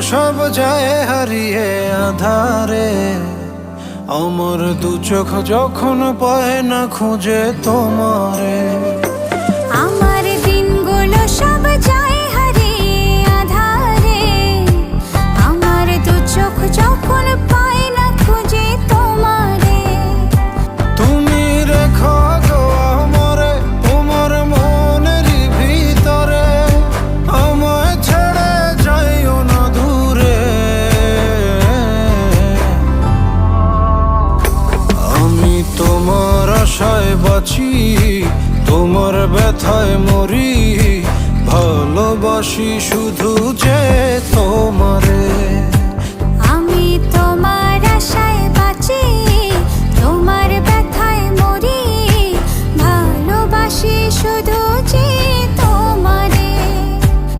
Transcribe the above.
সব যায় হারিয়ে আধারে। আমার দু চোখ যখন পায় না খুঁজে তোমারে। আমার দিনগুলো সব যায় হারিয়ে আঁধারে। আমার দু চোখ যখন পায় না খুঁজে তোমারে। তুমি রেখো গো আমারে তোমার মনেরই ভিতরে, আমায় ছেড়ে যাইও না দূরে। আমি তোমার আশায় বাঁচি, তোমার ব্যথায় মরি, ভালোবাসি শুধু যে